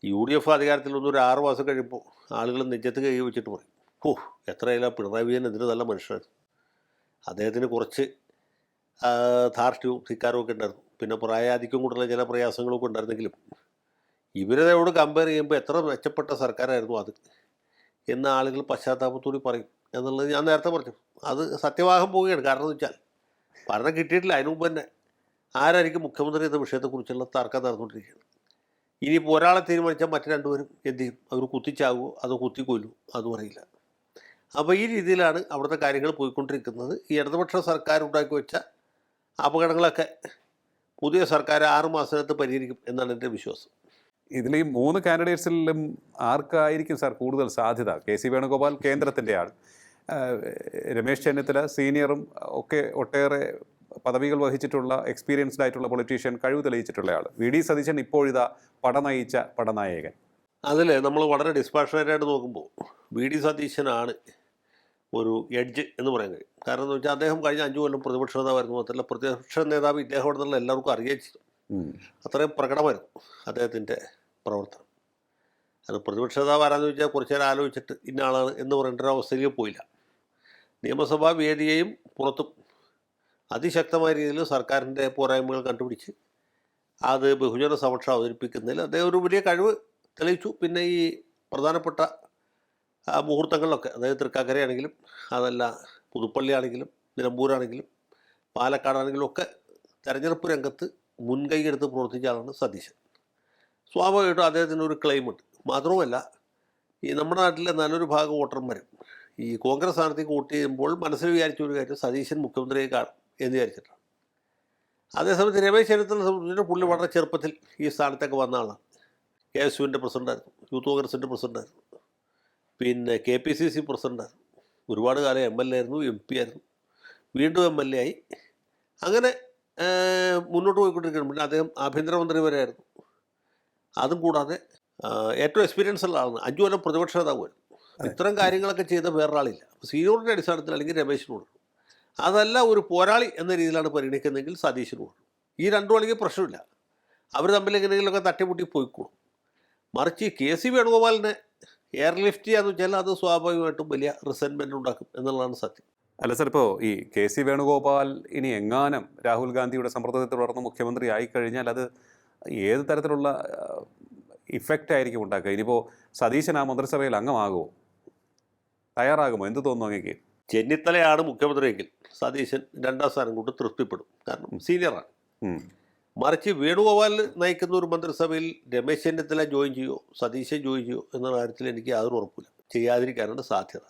UDF അധികാരത്തിൽ വന്ന് ഒരു 6 മാസം കഴിയുമ്പോൾ ആളുകൾ നെഞ്ചത്ത് കൈ വെച്ചിട്ട് പറയും, ഓ എത്രയില്ല പിണറായി വിജയൻ എന്തിന് നല്ല മനുഷ്യനാണ്, അദ്ദേഹത്തിന് കുറച്ച് ധാർഷ്ട്യവും ധിക്കാരവും ഒക്കെ ഉണ്ടായിരുന്നു, പിന്നെ പ്രായാധിക്യം കൂടുതലുള്ള ചില പ്രയാസങ്ങളൊക്കെ ഉണ്ടായിരുന്നെങ്കിലും ഇവരോട് കമ്പയർ ചെയ്യുമ്പോൾ എത്ര മെച്ചപ്പെട്ട സർക്കാരായിരുന്നു അത് എന്ന് ആളുകൾ പശ്ചാത്താപത്തോടെ പറയും എന്നുള്ളത് ഞാൻ നേരത്തെ പറഞ്ഞു. അത് സത്യവാഹം പോവുകയാണ്. കാരണം എന്ന് വെച്ചാൽ ഭരണം കിട്ടിയിട്ടില്ല, അതിനു മുമ്പ് തന്നെ ആരായിരിക്കും മുഖ്യമന്ത്രി എന്ന വിഷയത്തെക്കുറിച്ചുള്ള തർക്കം നടന്നുകൊണ്ടിരിക്കുകയാണ്. ഇനിയിപ്പോൾ ഒരാളെ തീരുമാനിച്ചാൽ മറ്റു രണ്ടുപേരും എന്ത് ചെയ്യും? അവർ കുത്തിച്ചാകുമോ അതോ കുത്തിക്കൊല്ലുമോ അതും അറിയില്ല. അപ്പോൾ ഈ രീതിയിലാണ് അവിടുത്തെ കാര്യങ്ങൾ പോയിക്കൊണ്ടിരിക്കുന്നത്. ഈ ഇടതുപക്ഷ സർക്കാർ ഉണ്ടാക്കി വെച്ച അപകടങ്ങളൊക്കെ പുതിയ സർക്കാർ 6 മാസത്തിനകത്ത് പരിഹരിക്കും എന്നാണ് എൻ്റെ വിശ്വാസം. ഇതിൽ ഈ 3 കാൻഡിഡേറ്റ്സിലും ആർക്കായിരിക്കും സാർ കൂടുതൽ സാധ്യത? KC വേണുഗോപാൽ കേന്ദ്രത്തിൻ്റെ ആൾ, രമേശ് ചെന്നിത്തല സീനിയറും ഒക്കെ ഒട്ടേറെ പദവികൾ വഹിച്ചിട്ടുള്ള എക്സ്പീരിയൻസ്ഡ് ആയിട്ടുള്ള പൊളിറ്റീഷ്യൻ, കഴിവ് തെളിയിച്ചിട്ടുള്ള ആൾ, VD സതീശൻ ഇപ്പോഴിതാ പടനയിച്ച പടനായകൻ. അതിൽ നമ്മൾ വളരെ ഡിസ്പാഷനേറ്റായിട്ട് നോക്കുമ്പോൾ VD സതീശനാണ് ഒരു എഡ്ജ് എന്ന് പറയാൻ കഴിയും. കാരണം എന്ന് വെച്ചാൽ അദ്ദേഹം കഴിഞ്ഞ 5 കൊല്ലം പ്രതിപക്ഷ നേതാവായിരുന്നു. മാത്രമല്ല പ്രതിപക്ഷ നേതാവ് ഇദ്ദേഹം ആണെന്നുള്ള എല്ലാവർക്കും അറിയുകയും ചെയ്തു. അത്രയും പ്രകടമായിരുന്നു അദ്ദേഹത്തിൻ്റെ പ്രവർത്തനം. അത് പ്രതിപക്ഷ നേതാവ് ആരാന്ന് ചോദിച്ചാൽ കുറച്ച് നേരം ആലോചിച്ചിട്ട് ഇന്ന ആളാണ് എന്ന് പറയേണ്ട ഒരു അവസ്ഥയിലേക്ക് പോയില്ല. നിയമസഭാ വേദിയെയും പുറത്തും അതിശക്തമായ രീതിയിൽ സർക്കാരിൻ്റെ പോരായ്മകൾ കണ്ടുപിടിച്ച് അത് ബഹുജന സമക്ഷം അവതരിപ്പിക്കുന്നതിൽ അദ്ദേഹം ഒരു വലിയ കഴിവ് തെളിയിച്ചു. പിന്നെ ഈ പ്രധാനപ്പെട്ട മുഹൂർത്തങ്ങളിലൊക്കെ, അതായത് തൃക്കാക്കരയാണെങ്കിലും അതല്ല പുതുപ്പള്ളിയാണെങ്കിലും നിലമ്പൂരാണെങ്കിലും പാലക്കാടാണെങ്കിലും ഒക്കെ തെരഞ്ഞെടുപ്പ് രംഗത്ത് മുൻകൈ എടുത്ത് പ്രവർത്തിച്ച ആളാണ് സതീശൻ. സ്വാഭാവികമായിട്ടും അദ്ദേഹത്തിന് ഒരു ക്ലെയിമുണ്ട്. മാത്രവുമല്ല, ഈ നമ്മുടെ നാട്ടിലെ നല്ലൊരു ഭാഗം വോട്ടർമാരും ഈ കോൺഗ്രസ് സ്ഥാനത്തേക്ക് വോട്ട് ചെയ്യുമ്പോൾ മനസ്സിൽ വിചാരിച്ച ഒരു കാര്യം സതീശൻ മുഖ്യമന്ത്രിയെ കാണും എന്ന് വിചാരിച്ചിട്ടാണ്. അതേസമയത്ത് രമേശ് ചെന്നിത്തല സംബന്ധിച്ചിട്ട് പുള്ളി വളരെ ചെറുപ്പത്തിൽ ഈ സ്ഥാനത്തൊക്കെ വന്ന ആളാണ്. KSUവിൻ്റെ പ്രസിഡൻ്റായിരുന്നു, യൂത്ത് കോൺഗ്രസിൻ്റെ പ്രസിഡൻ്റായിരുന്നു, പിന്നെ KPCC പ്രസിഡൻ്റായിരുന്നു, ഒരുപാട് കാലം MLA ആയിരുന്നു, MP ആയിരുന്നു, വീണ്ടും MLA ആയി. അങ്ങനെ മുന്നോട്ട് പോയിക്കൊണ്ടിരിക്കുന്നു. പിന്നെ അദ്ദേഹം ആഭ്യന്തരമന്ത്രി വരെ ആയിരുന്നു. അതും കൂടാതെ ഏറ്റവും എക്സ്പീരിയൻസ് ഉള്ള ആളാണ്. 5 കൊല്ലം പ്രതിപക്ഷ നേതാവായിരുന്നു. ഇത്തരം കാര്യങ്ങളൊക്കെ ചെയ്ത വേറൊരാളില്ല. സീനിയോറിറ്റി അടിസ്ഥാനത്തിൽ അല്ലെങ്കിൽ രമേശിന് കൊടുക്കും. അതല്ല ഒരു പോരാളി എന്ന രീതിയിലാണ് പരിഗണിക്കുന്നതെങ്കിൽ സതീശന് കൊടുക്കും. ഈ രണ്ടും ആണെങ്കിൽ പ്രശ്നമില്ല, അവർ തമ്മിൽ എങ്ങനെയെങ്കിലുമൊക്കെ തട്ടിമുട്ടി പോയിക്കോളും. മറിച്ച് KC വേണുഗോപാലിനെ എയർലിഫ്റ്റ് ചെയ്യാന്ന് വെച്ചാൽ അത് സ്വാഭാവികമായിട്ടും വലിയ റിസെൻറ്റ്മെൻറ്റ് ഉണ്ടാക്കും എന്നുള്ളതാണ് സത്യം. അല്ല സാർ, ഇപ്പോൾ ഈ KC വേണുഗോപാൽ ഇനി എങ്ങാനും രാഹുൽ ഗാന്ധിയുടെ സമ്മർദ്ദത്തെ തുടർന്ന് മുഖ്യമന്ത്രി ആയിക്കഴിഞ്ഞാൽ അത് ഏത് തരത്തിലുള്ള ഇഫക്റ്റ് ആയിരിക്കും ഉണ്ടാക്കുക? ഇനിയിപ്പോൾ സതീശൻ ആ മന്ത്രിസഭയിൽ അംഗമാകുമോ, തയ്യാറാകുമോ, എന്ത് തോന്നുന്നു അങ്ങേക്ക്? ചെന്നിത്തലയാണ് മുഖ്യമന്ത്രിയെങ്കിൽ സതീശൻ 2ാം സ്ഥാനം കൊണ്ട് തൃപ്തിപ്പെടും, കാരണം സീനിയറാണ്. മറിച്ച് വേണുഗോപാൽ നയിക്കുന്ന ഒരു മന്ത്രിസഭയിൽ രമേശ് ചെന്നിത്തല ജോയിൻ ചെയ്യുമോ സതീശൻ ജോയിൻ ചെയ്യുമോ എന്ന കാര്യത്തിൽ എനിക്ക് യാതൊരു ഉറപ്പില്ല. ചെയ്യാതിരിക്കാനാണ് സാധ്യത.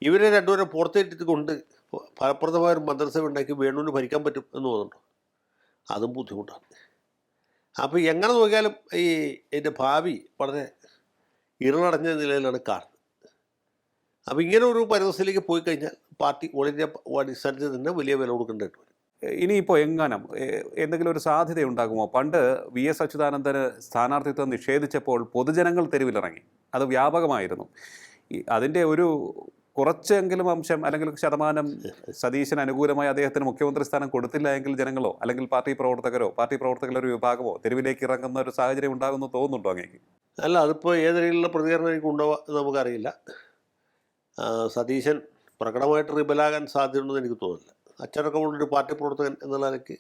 ഇവരെ രണ്ടുപേരെ പുറത്തേറ്റിട്ട് ഫലപ്രദമായ ഒരു മന്ത്രിസഭ ഉണ്ടാക്കി വേണുവിന് ഭരിക്കാൻ പറ്റും എന്ന് തോന്നുന്നുണ്ടോ? അതും ബുദ്ധിമുട്ടാണ്. അപ്പോൾ എങ്ങനെ നോക്കിയാലും ഈ എൻ്റെ ഭാവി വളരെ ഇരുളടഞ്ഞ നിലയിലാണ് കാണുന്നത്. അപ്പോൾ ഇങ്ങനെ ഒരു പരിസ്ഥിതിയിലേക്ക് പോയി കഴിഞ്ഞാൽ പാർട്ടി ഓൾ ഇന്ത്യ അടിസ്ഥാനത്തിൽ തന്നെ വലിയ വില കൊടുക്കേണ്ടതായിട്ട് വരും. ഇനിയിപ്പോൾ എങ്ങാനും എന്തെങ്കിലും ഒരു സാധ്യത ഉണ്ടാകുമോ? പണ്ട് VS അച്യുതാനന്ദന് സ്ഥാനാർത്ഥിത്വം നിഷേധിച്ചപ്പോൾ പൊതുജനങ്ങൾ തെരുവിലിറങ്ങി, അത് വ്യാപകമായിരുന്നു. അതിൻ്റെ ഒരു കുറച്ചെങ്കിലും അംശം അല്ലെങ്കിൽ ശതമാനം സതീശന് അനുകൂലമായി അദ്ദേഹത്തിന് മുഖ്യമന്ത്രി സ്ഥാനം കൊടുത്തില്ല എങ്കിൽ ജനങ്ങളോ അല്ലെങ്കിൽ പാർട്ടി പ്രവർത്തകരുടെ ഒരു വിഭാഗമോ തെരുവിലേക്ക് ഇറങ്ങുന്ന ഒരു സാഹചര്യം ഉണ്ടാകുമെന്ന് തോന്നുന്നുണ്ടോ അങ്ങേക്ക്? അല്ല, അതിപ്പോൾ ഏത് രീതിയിലുള്ള പ്രതികരണം എനിക്ക് ഉണ്ടാവുക നമുക്കറിയില്ല. സതീശൻ പ്രകടമായിട്ട് റിബലാകാൻ സാധ്യതയുണ്ടെന്ന് എനിക്ക് തോന്നുന്നില്ല. അച്ചടക്കമുള്ളൊരു പാർട്ടി പ്രവർത്തകൻ എന്നുള്ള നിലയ്ക്ക്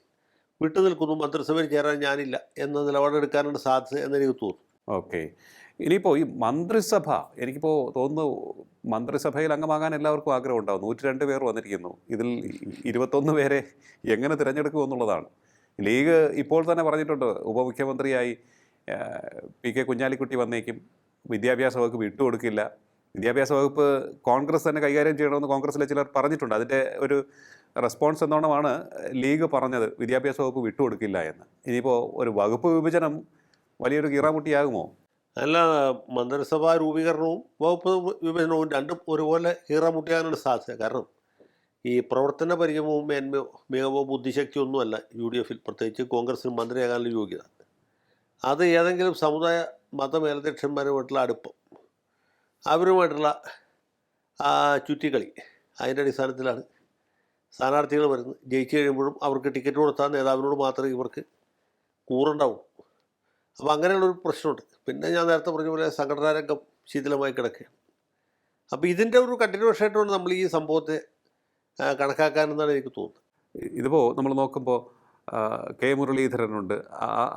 വിട്ടുനിൽക്കുന്നു, മന്ത്രിസഭയിൽ ചേരാൻ ഞാനില്ല എന്ന നിലപാടെടുക്കാനാണ് സാധ്യത എന്നെനിക്ക് തോന്നുന്നു. ഓക്കെ, ഇനിയിപ്പോൾ ഈ മന്ത്രിസഭ, എനിക്കിപ്പോൾ തോന്നുന്നു മന്ത്രിസഭയിൽ അംഗമാകാൻ എല്ലാവർക്കും ആഗ്രഹം ഉണ്ടാവും. 102 പേർ വന്നിരിക്കുന്നു. ഇതിൽ 21 പേരെ എങ്ങനെ തിരഞ്ഞെടുക്കുമെന്നുള്ളതാണ്. ലീഗ് ഇപ്പോൾ തന്നെ പറഞ്ഞിട്ടുണ്ട് ഉപമുഖ്യമന്ത്രിയായി PK കുഞ്ഞാലിക്കുട്ടി വന്നേക്കും, വിദ്യാഭ്യാസ വകുപ്പ് വിട്ടുകൊടുക്കില്ല. വിദ്യാഭ്യാസ വകുപ്പ് കോൺഗ്രസ് തന്നെ കൈകാര്യം ചെയ്യണമെന്ന് കോൺഗ്രസ്സിലെ ചിലർ പറഞ്ഞിട്ടുണ്ട്. അതിൻ്റെ ഒരു റെസ്പോൺസ് എന്നോണമാണ് ലീഗ് പറഞ്ഞത്, വിദ്യാഭ്യാസ വകുപ്പ് വിട്ടുകൊടുക്കില്ല എന്ന്. ഇനിയിപ്പോൾ ഒരു വകുപ്പ് വിഭജനം വലിയൊരു കീറാമുട്ടിയാകുമോ? അല്ല, മന്ത്രിസഭാ രൂപീകരണവും വകുപ്പ് വിഭജനവും രണ്ടും ഒരുപോലെ ഈറമുട്ടിയാനാണ് സാധ്യത. കാരണം ഈ പ്രവർത്തന പരിചയമോ മേന്മയോ മികവോ ബുദ്ധിശക്തിയോ ഒന്നുമല്ല യു ഡി എഫിൽ, പ്രത്യേകിച്ച് കോൺഗ്രസിന് മന്ത്രിയാകാനുള്ള യോഗ്യത. അത് ഏതെങ്കിലും സമുദായ മതമേലധ്യക്ഷന്മാരുമായിട്ടുള്ള അടുപ്പം, അവരുമായിട്ടുള്ള ആ ചുറ്റിക്കളി, അതിൻ്റെ അടിസ്ഥാനത്തിലാണ് സ്ഥാനാർത്ഥികൾ വരുന്നത്. ജയിച്ചു കഴിയുമ്പോഴും അവർക്ക് ടിക്കറ്റ് കൊടുത്താൽ നേതാവിനോട് മാത്രമേ ഇവർക്ക് കൂറുണ്ടാവും. അപ്പോൾ അങ്ങനെയുള്ളൊരു പ്രശ്നമുണ്ട്. പിന്നെ ഞാൻ നേരത്തെ പറഞ്ഞ പോലെ സംഘടനാ രംഗം ശിഥിലമായി കിടക്കുകയാണ്. അപ്പോൾ ഇതിൻ്റെ ഒരു കണ്ടിന്യൂഷൻ ആയിട്ടാണ് നമ്മൾ ഈ സംഭവത്തെ കണക്കാക്കാനെന്നാണ് എനിക്ക് തോന്നുന്നത്. ഇതിപ്പോൾ നമ്മൾ നോക്കുമ്പോൾ കെ മുരളീധരനുണ്ട്.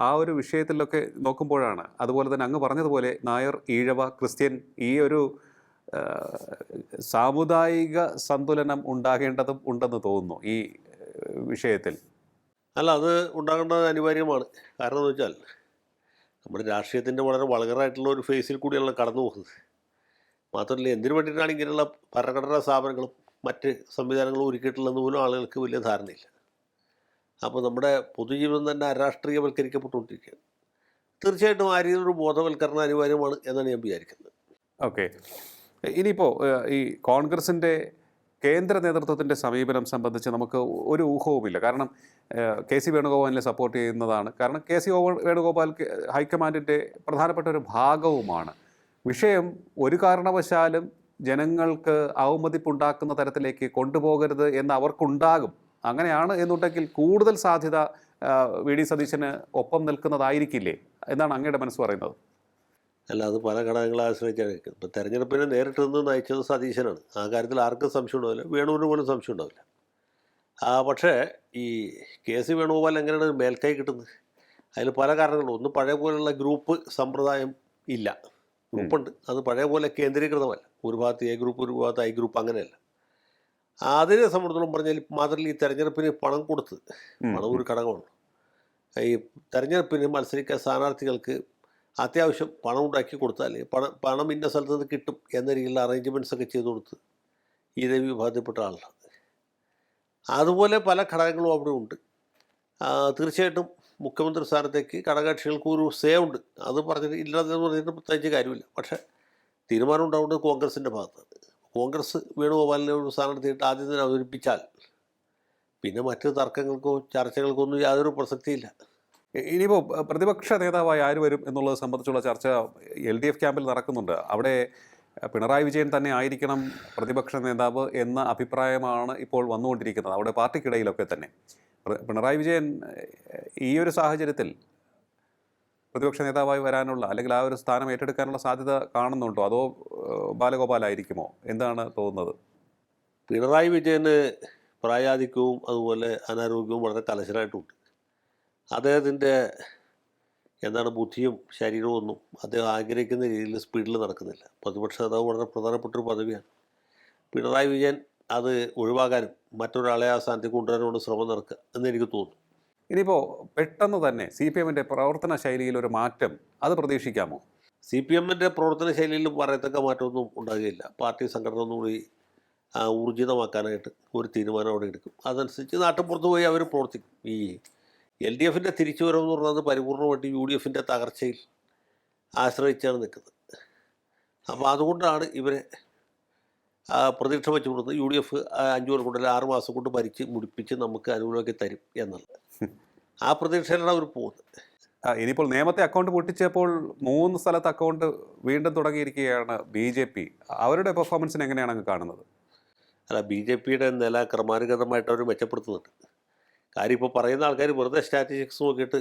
ആ ഒരു വിഷയത്തിലൊക്കെ നോക്കുമ്പോഴാണ്, അതുപോലെ തന്നെ അങ്ങ് പറഞ്ഞതുപോലെ നായർ, ഈഴവ, ക്രിസ്ത്യൻ, ഈ ഒരു സാമുദായിക സന്തുലനം ഉണ്ടാകേണ്ടതും ഉണ്ടെന്ന് തോന്നുന്നു ഈ വിഷയത്തിൽ. അല്ല, അത് ഉണ്ടാകേണ്ടത് അനിവാര്യമാണ്. കാരണം എന്ന് വെച്ചാൽ നമ്മുടെ രാഷ്ട്രീയത്തിൻ്റെ വളരെ വളകറായിട്ടുള്ള ഒരു ഫേസിൽ കൂടിയാണ് കടന്നു പോകുന്നത്. മാത്രമല്ല, എന്തിനു വേണ്ടിയിട്ടാണ് ഇങ്ങനെയുള്ള ഭരണഘടനാ സ്ഥാപനങ്ങളും മറ്റ് സംവിധാനങ്ങളും ഒരുക്കിയിട്ടുള്ളതെന്ന് പോലും ആളുകൾക്ക് വലിയ ധാരണയില്ല. അപ്പോൾ നമ്മുടെ പൊതുജീവിതം തന്നെ അരാഷ്ട്രീയവൽക്കരിക്കപ്പെട്ടുകൊണ്ടിരിക്കുകയാണ്. തീർച്ചയായിട്ടും ആ രീതിയിലൊരു ബോധവൽക്കരണം അനിവാര്യമാണ് എന്നാണ് ഞാൻ വിചാരിക്കുന്നത്. ഓക്കെ, ഇനിയിപ്പോൾ ഈ കോൺഗ്രസിൻ്റെ കേന്ദ്ര നേതൃത്വത്തിൻ്റെ സമീപനം സംബന്ധിച്ച് നമുക്ക് ഒരു ഊഹവുമില്ല. കാരണം കെ സി വേണുഗോപാലിനെ സപ്പോർട്ട് ചെയ്യുന്നതാണ്. കാരണം കെ സി വേണുഗോപാൽ ഹൈക്കമാൻഡിൻ്റെ പ്രധാനപ്പെട്ട ഒരു ഭാഗവുമാണ്. വിഷയം ഒരു കാരണവശാലും ജനങ്ങൾക്ക് അവമതിപ്പുണ്ടാക്കുന്ന തരത്തിലേക്ക് കൊണ്ടുപോകരുത് എന്ന് അവർക്കുണ്ടാകും. അങ്ങനെയാണ് എന്നുണ്ടെങ്കിൽ കൂടുതൽ സാധ്യത വി ഡി സതീശന് ഒപ്പം നിൽക്കുന്നതായിരിക്കില്ലേ എന്നാണ് അങ്ങയുടെ മനസ്സ് പറയുന്നത്. അല്ല, അത് പല ഘടകങ്ങളെ ആശ്രയിച്ചാണ് നിൽക്കുന്നത്. ഇപ്പോൾ തെരഞ്ഞെടുപ്പിനെ നേരിട്ട് നിന്ന് നയിച്ചത് സതീശനാണ്. ആ കാര്യത്തിൽ ആർക്കും സംശയം ഉണ്ടാവില്ല, വേണുവിന് പോലും സംശയം ഉണ്ടാവില്ല. പക്ഷേ ഈ കെ സി വേണുഗോപാൽ എങ്ങനെയാണ് മേൽക്കൈ കിട്ടുന്നത്? അതിൽ പല കാരണങ്ങളും. ഒന്ന്, പഴയ പോലെയുള്ള ഗ്രൂപ്പ് സമ്പ്രദായം ഇല്ല. ഗ്രൂപ്പുണ്ട്, അത് പഴയ പോലെ കേന്ദ്രീകൃതമല്ല. ഒരു ഭാഗത്ത് എ ഗ്രൂപ്പ്, ഒരു ഭാഗത്ത് ഐ ഗ്രൂപ്പ്, അങ്ങനെയല്ല. അതിനെ സംബന്ധിച്ചോളം പറഞ്ഞാൽ മാത്രമല്ല, ഈ തെരഞ്ഞെടുപ്പിന് പണം കൊടുത്ത്, പണം ഒരു ഘടകമാണ്. ഈ തെരഞ്ഞെടുപ്പിന് മത്സരിക്കാൻ സ്ഥാനാർത്ഥികൾക്ക് അത്യാവശ്യം പണം ഉണ്ടാക്കി കൊടുത്താൽ പണം ഇന്ന സ്ഥലത്ത് നിന്ന് കിട്ടും എന്ന രീതിയിലുള്ള അറേഞ്ച്മെൻറ്റ്സ് ഒക്കെ ചെയ്തു കൊടുത്ത് ഇതേ വിഭാഗത്തിൽപ്പെട്ട ആളാണ്. അതുപോലെ പല ഘടകങ്ങളും അവിടെ ഉണ്ട്. തീർച്ചയായിട്ടും മുഖ്യമന്ത്രി സ്ഥാനത്തേക്ക് ഘടകകക്ഷികൾക്ക് ഒരു സേ ഉണ്ട്. അത് പറഞ്ഞിട്ട് ഇല്ലാതെന്ന് പറഞ്ഞിട്ട് പ്രത്യേകിച്ച് കാര്യമില്ല. പക്ഷേ തീരുമാനം ഉണ്ടാവേണ്ടത് കോൺഗ്രസിൻ്റെ ഭാഗത്താണ്. കോൺഗ്രസ് വേണുഗോപാലിനെ ഒരു സ്ഥാനാർത്ഥിയായിട്ട് ആദ്യം തന്നെ അവതരിപ്പിച്ചാൽ പിന്നെ മറ്റ് തർക്കങ്ങൾക്കോ ചർച്ചകൾക്കോ ഒന്നും യാതൊരു പ്രസക്തിയില്ല. ഇനിയിപ്പോൾ പ്രതിപക്ഷ നേതാവായി ആര് വരും എന്നുള്ളത് സംബന്ധിച്ചുള്ള ചർച്ച LDF ക്യാമ്പിൽ നടക്കുന്നുണ്ട്. അവിടെ പിണറായി വിജയൻ തന്നെ ആയിരിക്കണം പ്രതിപക്ഷ നേതാവ് എന്ന അഭിപ്രായമാണ് ഇപ്പോൾ വന്നുകൊണ്ടിരിക്കുന്നത് അവിടെ പാർട്ടിക്കിടയിലൊക്കെ തന്നെ. പിണറായി വിജയൻ ഈ ഒരു സാഹചര്യത്തിൽ പ്രതിപക്ഷ നേതാവായി വരാനുള്ള, അല്ലെങ്കിൽ ആ ഒരു സ്ഥാനം ഏറ്റെടുക്കാനുള്ള സാധ്യത കാണുന്നുണ്ടോ, അതോ ബാലഗോപാലായിരിക്കുമോ? എന്താണ് തോന്നുന്നത്? പിണറായി വിജയന് പ്രായാധിക്യവും അതുപോലെ അനാരോഗ്യവും വളരെ കലശലായിട്ടുണ്ട്. അദ്ദേഹത്തിൻ്റെ ബുദ്ധിയും ശരീരവും ഒന്നും അദ്ദേഹം ആഗ്രഹിക്കുന്ന രീതിയിൽ സ്പീഡിൽ നടക്കുന്നില്ല. പ്രതിപക്ഷ നേതാവ് വളരെ പ്രധാനപ്പെട്ടൊരു പദവിയാണ്. പിണറായി വിജയൻ അത് ഒഴിവാക്കാനും മറ്റൊരാളെ ആ സ്ഥാനത്തേക്ക് കൊണ്ടുവരാനുള്ള ശ്രമം നടക്കുക എന്ന് എനിക്ക് തോന്നുന്നു. ഇനിയിപ്പോൾ പെട്ടെന്ന് തന്നെ CPM-ൻ്റെ പ്രവർത്തന ശൈലിയിൽ ഒരു മാറ്റം അത് പ്രതീക്ഷിക്കാമോ? CPM-ൻ്റെ പ്രവർത്തന ശൈലിയിൽ പറയത്തക്ക മാറ്റമൊന്നും ഉണ്ടാകുകയില്ല. പാർട്ടി സംഘടന ഒന്നുകൂടി ഊർജിതമാക്കാനായിട്ട് ഒരു തീരുമാനം അവിടെ എടുക്കും. അതനുസരിച്ച് നാട്ടിൻപുറത്ത് പോയി അവർ പ്രവർത്തിക്കും. ഈ LDF-ൻ്റെ തിരിച്ചുവരവെന്ന് പറഞ്ഞത് പരിപൂർണമായിട്ട് UDF-ൻ്റെ തകർച്ചയിൽ ആശ്രയിച്ചാണ് നിൽക്കുന്നത്. അപ്പോൾ അതുകൊണ്ടാണ് ഇവരെ പ്രതീക്ഷ വെച്ച് കൊടുക്കുന്നത് UDF 5 കൊല്ലം കൊണ്ട് 6 മാസം കൊണ്ട് ഭരിച്ച് മുടിപ്പിച്ച് നമുക്ക് അനുകൂലമാക്കി തരും എന്നുള്ളത്. ആ പ്രതീക്ഷയിലാണ് അവർ പോകുന്നത്. ഇനിയിപ്പോൾ നേമത്തെ അക്കൗണ്ട് പൊട്ടിച്ചപ്പോൾ 3 സ്ഥലത്ത് അക്കൗണ്ട് വീണ്ടും തുടങ്ങിയിരിക്കുകയാണ് BJP. അവരുടെ പെർഫോമൻസിന് എങ്ങനെയാണ് അങ്ങ് കാണുന്നത്? അല്ല, BJP-യുടെ നില ക്രമാനുഗതമായിട്ട് അവർ മെച്ചപ്പെടുത്തുന്നുണ്ട്. കാര്യം ഇപ്പോൾ പറയുന്ന ആൾക്കാർ വെറുതെ സ്റ്റാറ്റിസ്റ്റിക്സ് നോക്കിയിട്ട്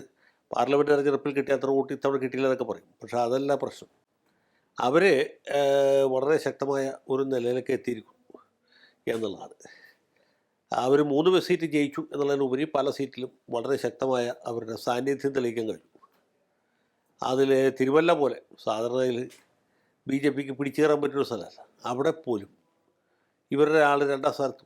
പാർലമെൻറ്റ് തെരഞ്ഞെടുപ്പിൽ കിട്ടിയ അത്ര വോട്ട് ഇത്തവണ കിട്ടിയില്ല എന്നൊക്കെ പറയും. പക്ഷേ അതല്ല പ്രശ്നം. അവർ വളരെ ശക്തമായ ഒരു നിലയിലേക്ക് എത്തിയിരിക്കുന്നു എന്നുള്ളതാണ്. അവർ 3 സീറ്റ് ജയിച്ചു എന്നുള്ളതിനുപരി പല സീറ്റിലും വളരെ ശക്തമായ അവരുടെ സാന്നിധ്യം തെളിയിക്കാൻ കഴിഞ്ഞു. അതിൽ തിരുവല്ല പോലെ സാധാരണയിൽ BJP-ക്ക് പിടിച്ചു കയറാൻ പറ്റിയൊരു സ്ഥലമല്ല. അവിടെ പോലും ഇവരുടെ ആൾ 2ാം സ്ഥാനത്ത്.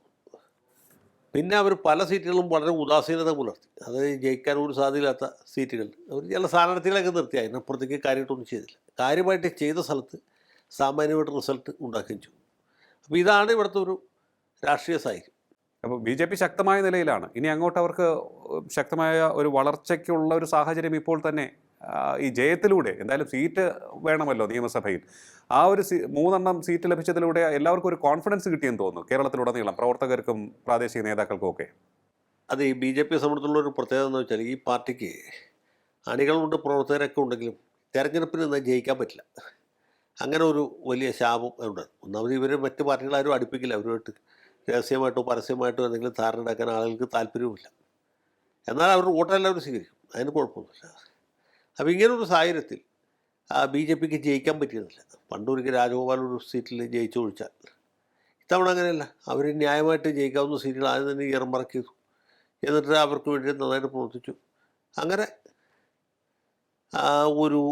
പിന്നെ അവർ പല സീറ്റുകളും വളരെ ഉദാസീനത പുലർത്തി. അത് ജയിക്കാൻ ഒരു സാധ്യതയില്ലാത്ത സീറ്റുകൾ അവർ ചില സ്ഥാനാർത്ഥികളൊക്കെ നിർത്തി. അതിനപ്പുറത്തേക്ക് കാര്യമായിട്ടൊന്നും ചെയ്തില്ല. കാര്യമായിട്ട് ചെയ്ത സ്ഥലത്ത് സാമാന്യമായിട്ട് റിസൾട്ട് ഉണ്ടാക്കുകയും ചെയ്തു. അപ്പോൾ ഇതാണ് ഇവിടുത്തെ ഒരു രാഷ്ട്രീയ സാഹചര്യം. അപ്പോൾ BJP ശക്തമായ നിലയിലാണ്. ഇനി അങ്ങോട്ട് അവർക്ക് ശക്തമായ ഒരു വളർച്ചയ്ക്കുള്ള ഒരു സാഹചര്യം ഇപ്പോൾ തന്നെ ഈ ജയത്തിലൂടെ എന്തായാലും സീറ്റ് വേണമല്ലോ നിയമസഭയിൽ, ആ ഒരു 3 സീറ്റ് ലഭിച്ചതിലൂടെ എല്ലാവർക്കും ഒരു കോൺഫിഡൻസ് കിട്ടിയെന്ന് തോന്നുന്നു കേരളത്തിലുടനീളം, പ്രവർത്തകർക്കും പ്രാദേശിക നേതാക്കൾക്കും ഒക്കെ. അത് ഈ ബി ജെ പിയെ സംബന്ധിച്ചുള്ള ഒരു പ്രത്യേകത എന്ന് വെച്ചാൽ ഈ പാർട്ടിക്ക് അണികളുണ്ട്, പ്രവർത്തകരൊക്കെ ഉണ്ടെങ്കിലും തെരഞ്ഞെടുപ്പിൽ നിന്ന് ജയിക്കാൻ പറ്റില്ല. അങ്ങനെ ഒരു വലിയ ശാപം ഉണ്ട്. ഒന്നാമത് ഇവർ മറ്റ് പാർട്ടികളാരും അടുപ്പിക്കില്ല, അവരുമായിട്ട് രഹസ്യമായിട്ടോ പരസ്യമായിട്ടോ എന്തെങ്കിലും ധാരണ ഉണ്ടാക്കാൻ ആളുകൾക്ക് താല്പര്യവുമില്ല. എന്നാൽ അവർ വോട്ടെല്ലാവരും സ്വീകരിക്കും, അതിന് കുഴപ്പമൊന്നുമില്ല. അപ്പോൾ ഇങ്ങനൊരു സാഹചര്യത്തിൽ ബി ജെ പിക്ക് ജയിക്കാൻ പറ്റിയിരുന്നില്ല. പണ്ടൊരിക്കൽ രാജഗോപാൽ ഒരു സീറ്റിൽ ജയിച്ചൊഴിച്ചാൽ ഇത്തവണ അങ്ങനെയല്ല. അവർ ന്യായമായിട്ട് ജയിക്കാവുന്ന സീറ്റുകൾ ആദ്യം തന്നെ ഇറമ്പറക്കി ചെയ്തു. എന്നിട്ട് അവർക്ക് വേണ്ടി നന്നായിട്ട് പ്രവർത്തിച്ചു. അങ്ങനെ ഒരു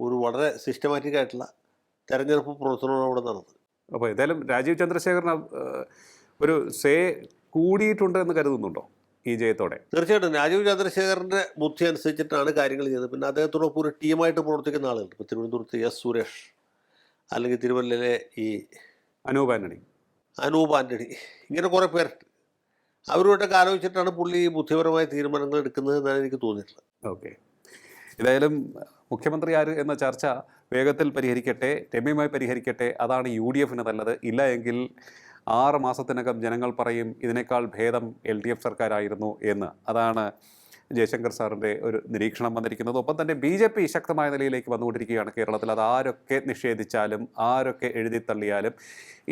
ഒരു വളരെ സിസ്റ്റമാറ്റിക് ആയിട്ടുള്ള തെരഞ്ഞെടുപ്പ് പ്രവർത്തനമാണ് അവിടെ നടന്നത്. അപ്പോൾ ഏതായാലും രാജീവ് ചന്ദ്രശേഖരന് ഒരു സേ കൂടിയിട്ടുണ്ട് എന്ന് കരുതുന്നുണ്ടോ ഈ ജയത്തോടെ? തീർച്ചയായിട്ടും രാജീവ് ചന്ദ്രശേഖരൻ്റെ ബുദ്ധി അനുസരിച്ചിട്ടാണ് കാര്യങ്ങൾ ചെയ്തത്. പിന്നെ അദ്ദേഹത്തോടൊപ്പം ഒരു ടീമായിട്ട് പ്രവർത്തിക്കുന്ന ആളുകളുണ്ട്. ഇപ്പോൾ തിരുവനന്തപുരത്ത് എസ് സുരേഷ്, അല്ലെങ്കിൽ തിരുവല്ലയിലെ ഈ അനൂപ് ആൻ്റണി, ഇങ്ങനെ കുറേ പേരുണ്ട്. അവരുമായിട്ടൊക്കെ ആലോചിച്ചിട്ടാണ് പുള്ളി ബുദ്ധിപരമായ തീരുമാനങ്ങൾ എടുക്കുന്നത് എന്നാണ് എനിക്ക് തോന്നിയിട്ടുള്ളത്. ഓക്കെ, ഏതായാലും മുഖ്യമന്ത്രി ആര് എന്ന ചർച്ച വേഗത്തിൽ പരിഹരിക്കട്ടെ, രമ്യമായി പരിഹരിക്കട്ടെ. അതാണ് UDF നല്ലത്. ഇല്ല എങ്കിൽ 6 മാസത്തിനകം ജനങ്ങൾ പറയും ഇതിനേക്കാൾ ഭേദം LDF സർക്കാരായിരുന്നു എന്ന്. അതാണ് ജയശങ്കർ സാറിൻ്റെ ഒരു നിരീക്ഷണം വന്നിരിക്കുന്നത്. ഒപ്പം തന്നെ BJP ശക്തമായ നിലയിലേക്ക് വന്നുകൊണ്ടിരിക്കുകയാണ് കേരളത്തിൽ. അത് ആരൊക്കെ നിഷേധിച്ചാലും ആരൊക്കെ എഴുതിത്തള്ളിയാലും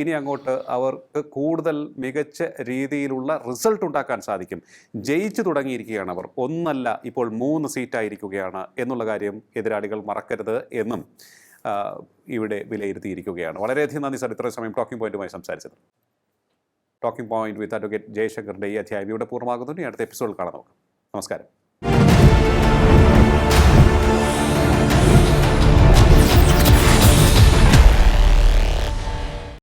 ഇനി അങ്ങോട്ട് അവർക്ക് കൂടുതൽ മികച്ച രീതിയിലുള്ള റിസൾട്ട് ഉണ്ടാക്കാൻ സാധിക്കും. ജയിച്ചു തുടങ്ങിയിരിക്കുകയാണ് അവർ. 1 അല്ല, ഇപ്പോൾ 3 സീറ്റായിരിക്കുകയാണ് എന്നുള്ള കാര്യം എതിരാളികൾ മറക്കരുത് എന്നും ഇവിടെ വിലയിരുത്തിയിരിക്കുകയാണ്. വളരെയധികം നന്ദി സാർ, ഇത്രയും സമയം ടോക്കിംഗ് പോയിന്റുമായി സംസാരിച്ചത്. ടോക്കിംഗ് പോയിന്റ് വിത്ത് അഡ്വക്കേറ്റ് ജയശങ്കറിൻ്റെ ഈ അധ്യായം ഇവിടെ പൂർണ്ണമാകുന്നു. ഇനി അടുത്ത എപ്പിസോഡിൽ കാണാം നമുക്ക്. നമസ്കാരം.